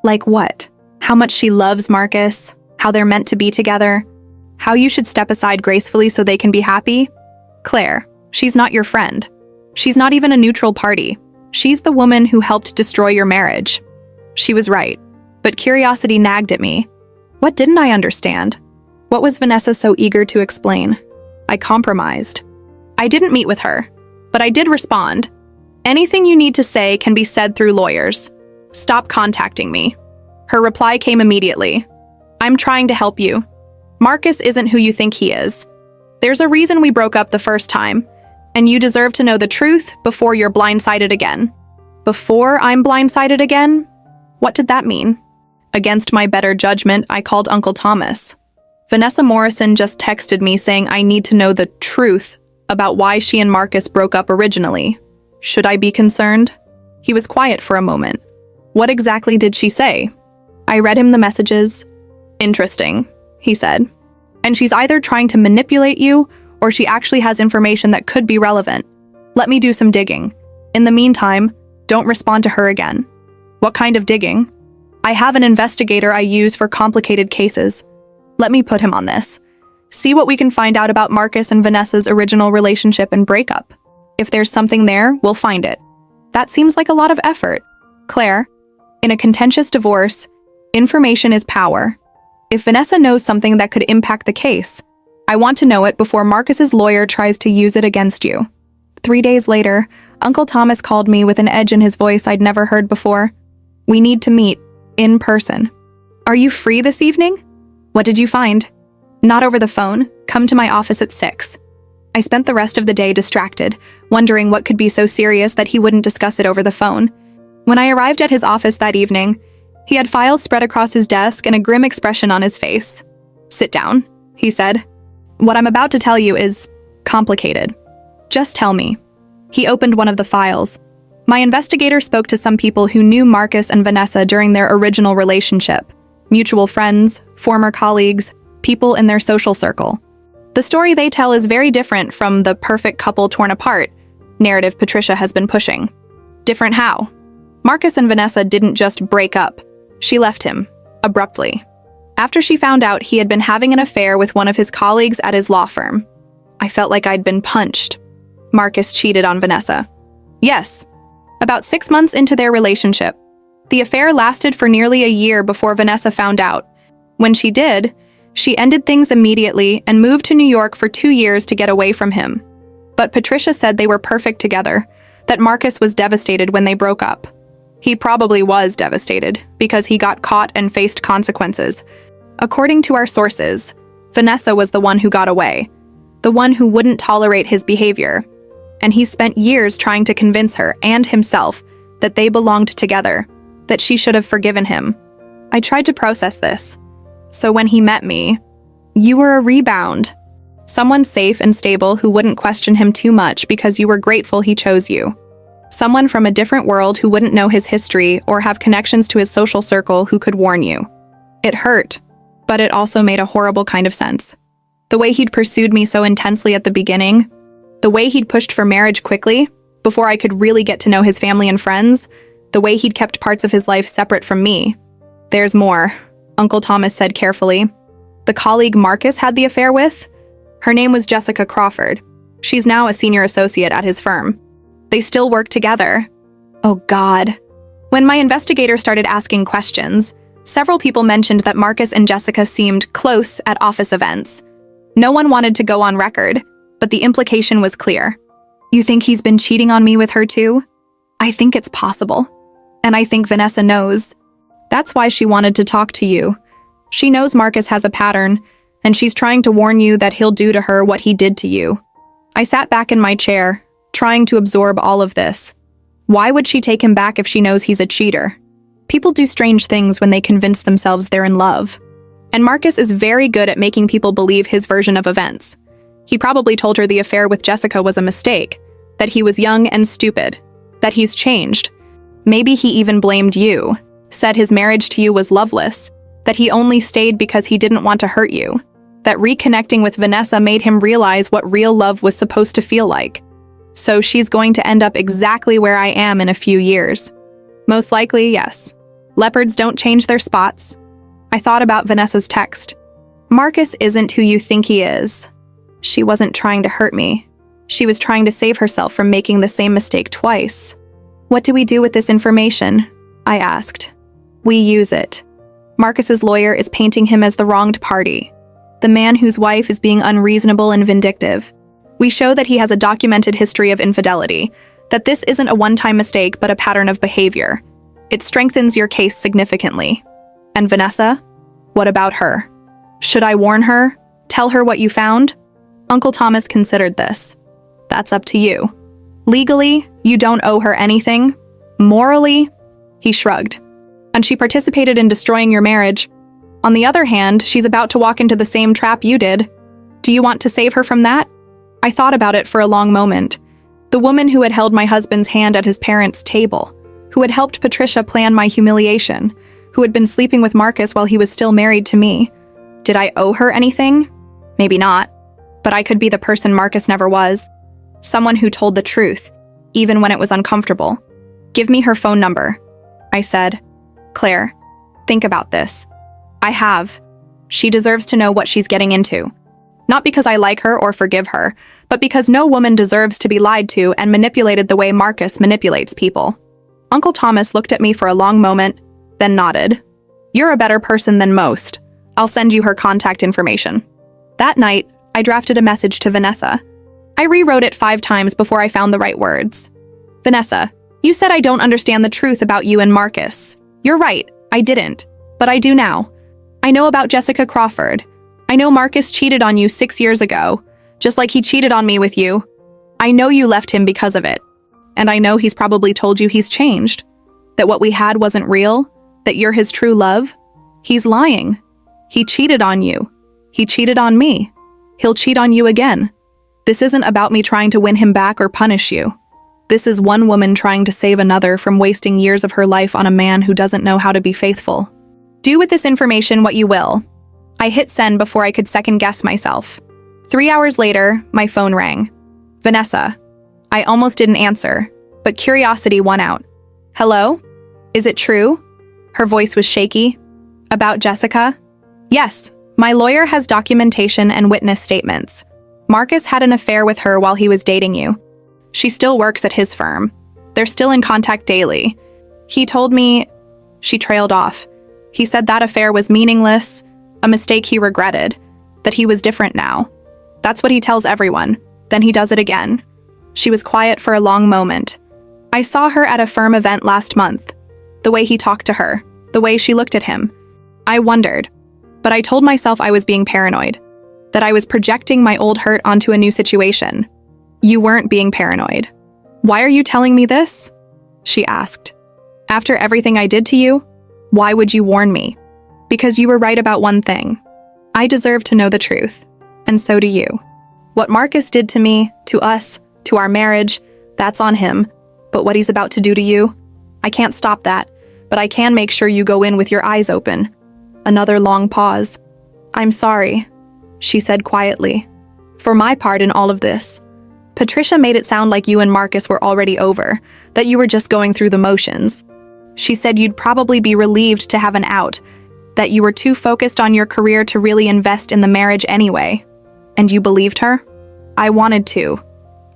Like what? How much she loves Marcus? How they're meant to be together? How you should step aside gracefully so they can be happy? Claire, she's not your friend. She's not even a neutral party. She's the woman who helped destroy your marriage. She was right, but curiosity nagged at me. What didn't I understand? What was Vanessa so eager to explain? I compromised. I didn't meet with her, but I did respond. Anything you need to say can be said through lawyers. Stop contacting me. Her reply came immediately. I'm trying to help you. Marcus isn't who you think he is. There's a reason we broke up the first time, and you deserve to know the truth before you're blindsided again. Before I'm blindsided again? What did that mean? Against my better judgment, I called Uncle Thomas. Vanessa Morrison just texted me saying I need to know the truth about why she and Marcus broke up originally. Should I be concerned? He was quiet for a moment. What exactly did she say? I read him the messages. Interesting, he said. And she's either trying to manipulate you, or she actually has information that could be relevant. Let me do some digging. In the meantime, don't respond to her again. What kind of digging? I have an investigator I use for complicated cases. Let me put him on this. See what we can find out about Marcus and Vanessa's original relationship and breakup. If there's something there, we'll find it. That seems like a lot of effort. Claire, in a contentious divorce, information is power. If Vanessa knows something that could impact the case, I want to know it before Marcus's lawyer tries to use it against you. 3 days later, Uncle Thomas called me with an edge in his voice I'd never heard before. We need to meet, in person. Are you free this evening? What did you find? Not over the phone. Come to my office at 6. I spent the rest of the day distracted, wondering what could be so serious that he wouldn't discuss it over the phone. When I arrived at his office that evening, he had files spread across his desk and a grim expression on his face. Sit down, he said. What I'm about to tell you is complicated. Just tell me. He opened one of the files. My investigator spoke to some people who knew Marcus and Vanessa during their original relationship. Mutual friends, former colleagues, people in their social circle. The story they tell is very different from the perfect couple torn apart narrative Patricia has been pushing. Different how? Marcus and Vanessa didn't just break up. She left him, abruptly, after she found out he had been having an affair with one of his colleagues at his law firm. I felt like I'd been punched. Marcus cheated on Vanessa. Yes. About 6 months into their relationship. The affair lasted for nearly a year before Vanessa found out. When she did, she ended things immediately and moved to New York for 2 years to get away from him. But Patricia said they were perfect together, that Marcus was devastated when they broke up. He probably was devastated, because he got caught and faced consequences. According to our sources, Vanessa was the one who got away, the one who wouldn't tolerate his behavior, and he spent years trying to convince her and himself that they belonged together, that she should have forgiven him. I tried to process this. So when he met me, you were a rebound. Someone safe and stable who wouldn't question him too much because you were grateful he chose you. Someone from a different world who wouldn't know his history or have connections to his social circle who could warn you. It hurt, but it also made a horrible kind of sense. The way he'd pursued me so intensely at the beginning, the way he'd pushed for marriage quickly, before I could really get to know his family and friends, the way he'd kept parts of his life separate from me. There's more, Uncle Thomas said carefully. The colleague Marcus had the affair with? Her name was Jessica Crawford. She's now a senior associate at his firm. They still work together. Oh God. When my investigator started asking questions, several people mentioned that Marcus and Jessica seemed close at office events. No one wanted to go on record, but the implication was clear. You think he's been cheating on me with her too? I think it's possible. And I think Vanessa knows. That's why she wanted to talk to you. She knows Marcus has a pattern, and she's trying to warn you that he'll do to her what he did to you. I sat back in my chair, trying to absorb all of this. Why would she take him back if she knows he's a cheater? People do strange things when they convince themselves they're in love. And Marcus is very good at making people believe his version of events. He probably told her the affair with Jessica was a mistake, that he was young and stupid, that he's changed. Maybe he even blamed you, said his marriage to you was loveless, that he only stayed because he didn't want to hurt you, that reconnecting with Vanessa made him realize what real love was supposed to feel like. So she's going to end up exactly where I am in a few years. Most likely, yes. Leopards don't change their spots. I thought about Vanessa's text. Marcus isn't who you think he is. She wasn't trying to hurt me. She was trying to save herself from making the same mistake twice. What do we do with this information? I asked. We use it. Marcus's lawyer is painting him as the wronged party, the man whose wife is being unreasonable and vindictive. We show that he has a documented history of infidelity, that this isn't a one-time mistake but a pattern of behavior. It strengthens your case significantly. And Vanessa? What about her? Should I warn her? Tell her what you found? Uncle Thomas considered this. That's up to you. Legally, you don't owe her anything. Morally, he shrugged. And she participated in destroying your marriage. On the other hand, she's about to walk into the same trap you did. Do you want to save her from that? I thought about it for a long moment. The woman who had held my husband's hand at his parents' table, who had helped Patricia plan my humiliation, who had been sleeping with Marcus while he was still married to me. Did I owe her anything? Maybe not. But I could be the person Marcus never was. Someone who told the truth, even when it was uncomfortable. Give me her phone number, I said. Claire, think about this. I have. She deserves to know what she's getting into. Not because I like her or forgive her, but because no woman deserves to be lied to and manipulated the way Marcus manipulates people. Uncle Thomas looked at me for a long moment, then nodded. You're a better person than most. I'll send you her contact information. That night, I drafted a message to Vanessa. I rewrote it 5 times before I found the right words. Vanessa, you said I don't understand the truth about you and Marcus. You're right, I didn't, but I do now. I know about Jessica Crawford. I know Marcus cheated on you 6 years ago, just like he cheated on me with you. I know you left him because of it. And I know he's probably told you he's changed, that what we had wasn't real, that you're his true love. He's lying. He cheated on you. He cheated on me. He'll cheat on you again. This isn't about me trying to win him back or punish you. This is one woman trying to save another from wasting years of her life on a man who doesn't know how to be faithful. Do with this information what you will. I hit send before I could second-guess myself. 3 hours later, my phone rang. Vanessa. I almost didn't answer, but curiosity won out. Hello? Is it true? Her voice was shaky. About Jessica? Yes, my lawyer has documentation and witness statements. Marcus had an affair with her while he was dating you. She still works at his firm. They're still in contact daily. He told me... She trailed off. He said that affair was meaningless, a mistake he regretted, that he was different now. That's what he tells everyone. Then he does it again. She was quiet for a long moment. I saw her at a firm event last month. The way he talked to her, the way she looked at him. I wondered, but I told myself I was being paranoid, that I was projecting my old hurt onto a new situation. You weren't being paranoid. Why are you telling me this? She asked. After everything I did to you, why would you warn me? Because you were right about one thing. I deserve to know the truth, and so do you. What Marcus did to me, to us, to our marriage, that's on him. But what he's about to do to you, I can't stop that, but I can make sure you go in with your eyes open. Another long pause. I'm sorry, she said quietly. For my part in all of this, Patricia made it sound like you and Marcus were already over, that you were just going through the motions. She said you'd probably be relieved to have an out, that you were too focused on your career to really invest in the marriage anyway. And you believed her? I wanted to.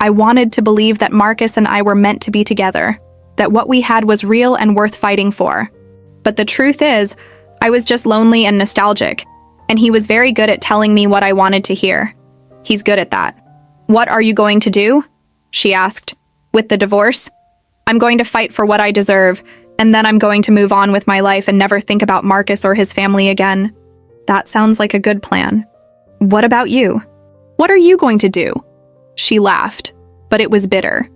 I wanted to believe that Marcus and I were meant to be together, that what we had was real and worth fighting for. But the truth is, I was just lonely and nostalgic, and he was very good at telling me what I wanted to hear. He's good at that. What are you going to do? She asked. With the divorce? I'm going to fight for what I deserve, and then I'm going to move on with my life and never think about Marcus or his family again. That sounds like a good plan. What about you? What are you going to do? She laughed, but it was bitter.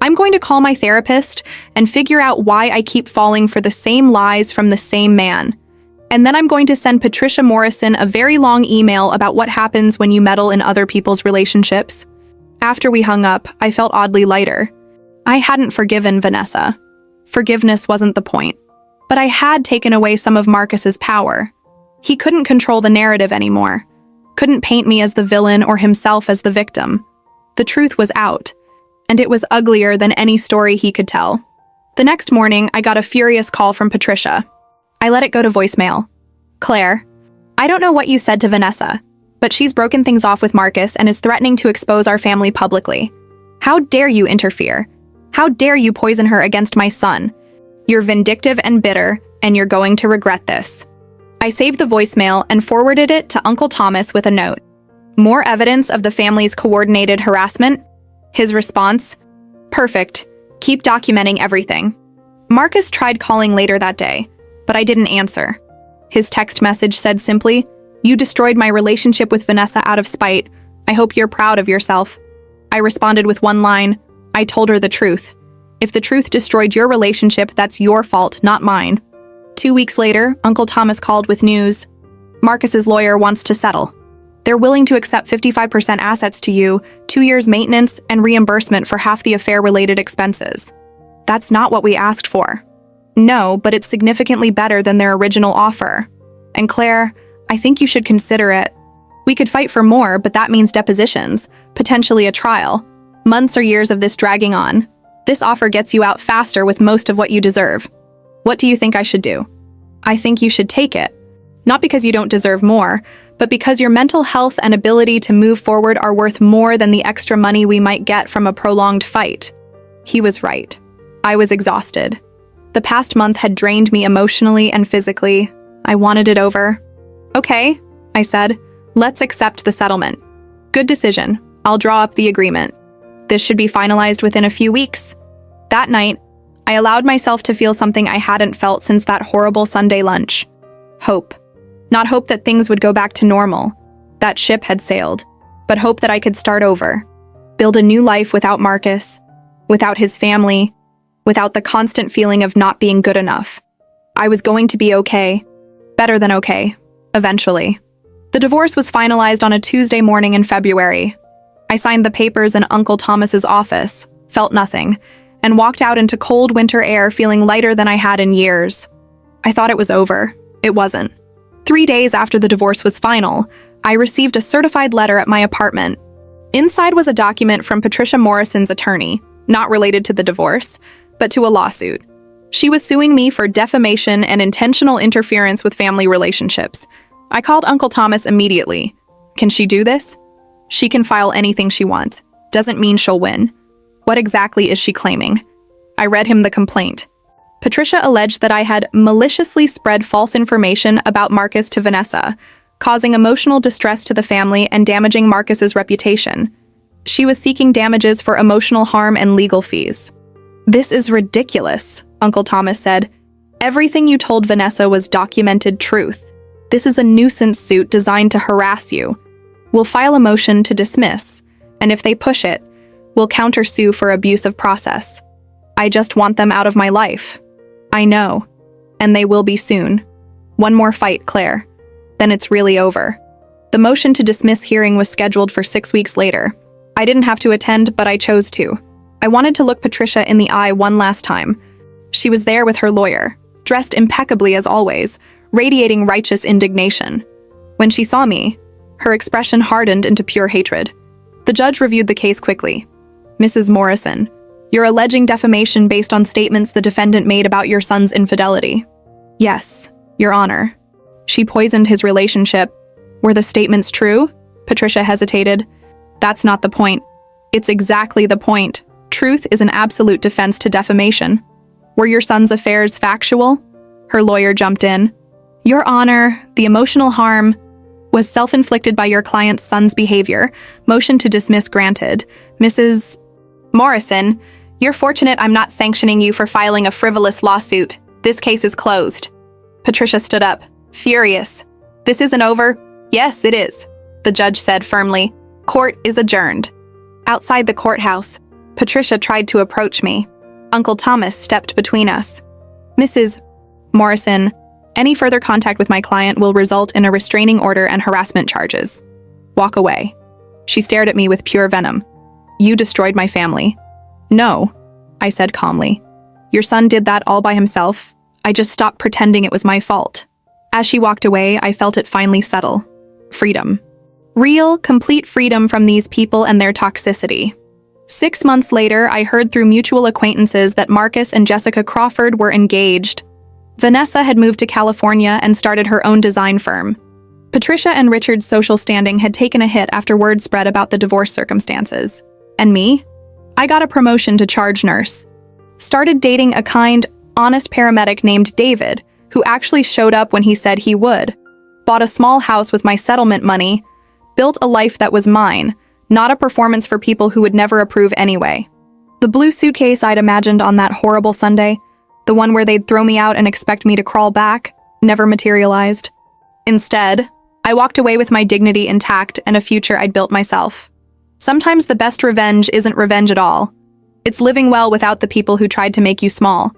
I'm going to call my therapist and figure out why I keep falling for the same lies from the same man. And then I'm going to send Patricia Morrison a very long email about what happens when you meddle in other people's relationships. After we hung up, I felt oddly lighter. I hadn't forgiven Vanessa. Forgiveness wasn't the point. But I had taken away some of Marcus's power. He couldn't control the narrative anymore. Couldn't paint me as the villain or himself as the victim. The truth was out, and it was uglier than any story he could tell. The next morning, I got a furious call from Patricia. I let it go to voicemail. Claire, I don't know what you said to Vanessa, but she's broken things off with Marcus and is threatening to expose our family publicly. How dare you interfere? How dare you poison her against my son? You're vindictive and bitter, and you're going to regret this. I saved the voicemail and forwarded it to Uncle Thomas with a note. More evidence of the family's coordinated harassment? His response? Perfect. Keep documenting everything. Marcus tried calling later that day, but I didn't answer. His text message said simply, "You destroyed my relationship with Vanessa out of spite. I hope you're proud of yourself." I responded with one line. I told her the truth. If the truth destroyed your relationship, that's your fault, not mine. 2 weeks later, Uncle Thomas called with news. Marcus's lawyer wants to settle. They're willing to accept 55% assets to you, 2 years maintenance, and reimbursement for half the affair-related expenses. That's not what we asked for. No, but it's significantly better than their original offer. And Claire, I think you should consider it. We could fight for more, but that means depositions, potentially a trial. Months or years of this dragging on. This offer gets you out faster with most of what you deserve. What do you think I should do? I think you should take it. Not because you don't deserve more, but because your mental health and ability to move forward are worth more than the extra money we might get from a prolonged fight. He was right. I was exhausted. The past month had drained me emotionally and physically. I wanted it over. Okay, I said. Let's accept the settlement. Good decision. I'll draw up the agreement. This should be finalized within a few weeks. That night, I allowed myself to feel something I hadn't felt since that horrible Sunday lunch. Hope. Not hope that things would go back to normal. That ship had sailed. But hope that I could start over. Build a new life without Marcus. Without his family. Without the constant feeling of not being good enough. I was going to be okay. Better than okay. Eventually. The divorce was finalized on a Tuesday morning in February. I signed the papers in Uncle Thomas's office, felt nothing, and walked out into cold winter air feeling lighter than I had in years. I thought it was over. It wasn't. 3 days after the divorce was final, I received a certified letter at my apartment. Inside was a document from Patricia Morrison's attorney, not related to the divorce, but to a lawsuit. She was suing me for defamation and intentional interference with family relationships. I called Uncle Thomas immediately. Can she do this? She can file anything she wants. Doesn't mean she'll win. What exactly is she claiming? I read him the complaint. Patricia alleged that I had maliciously spread false information about Marcus to Vanessa, causing emotional distress to the family and damaging Marcus's reputation. She was seeking damages for emotional harm and legal fees. This is ridiculous, Uncle Thomas said. Everything you told Vanessa was documented truth. This is a nuisance suit designed to harass you. We'll file a motion to dismiss, and if they push it, we'll countersue for abuse of process. I just want them out of my life. I know, and they will be soon. One more fight, Claire. Then it's really over. The motion to dismiss hearing was scheduled for 6 weeks later. I didn't have to attend, but I chose to. I wanted to look Patricia in the eye one last time. She was there with her lawyer, dressed impeccably as always, radiating righteous indignation. When she saw me, her expression hardened into pure hatred. The judge reviewed the case quickly. Mrs. Morrison, you're alleging defamation based on statements the defendant made about your son's infidelity. Yes, Your Honor. She poisoned his relationship. Were the statements true? Patricia hesitated. That's not the point. It's exactly the point. Truth is an absolute defense to defamation. Were your son's affairs factual? Her lawyer jumped in. Your Honor, the emotional harm was self-inflicted by your client's son's behavior. Motion to dismiss granted. Mrs. Morrison, you're fortunate I'm not sanctioning you for filing a frivolous lawsuit. This case is closed. Patricia stood up, furious. This isn't over? Yes, it is, the judge said firmly. Court is adjourned. Outside the courthouse, Patricia tried to approach me. Uncle Thomas stepped between us. Mrs. Morrison, any further contact with my client will result in a restraining order and harassment charges. Walk away. She stared at me with pure venom. You destroyed my family. No, I said calmly. Your son did that all by himself. I just stopped pretending it was my fault. As she walked away, I felt it finally settle. Freedom. Real, complete freedom from these people and their toxicity. 6 months later, I heard through mutual acquaintances that Marcus and Jessica Crawford were engaged. Vanessa had moved to California and started her own design firm. Patricia and Richard's social standing had taken a hit after word spread about the divorce circumstances. And me? I got a promotion to charge nurse. Started dating a kind, honest paramedic named David, who actually showed up when he said he would. Bought a small house with my settlement money. Built a life that was mine, not a performance for people who would never approve anyway. The blue suitcase I'd imagined on that horrible Sunday, the one where they'd throw me out and expect me to crawl back, never materialized. Instead, I walked away with my dignity intact and a future I'd built myself. Sometimes the best revenge isn't revenge at all. It's living well without the people who tried to make you small.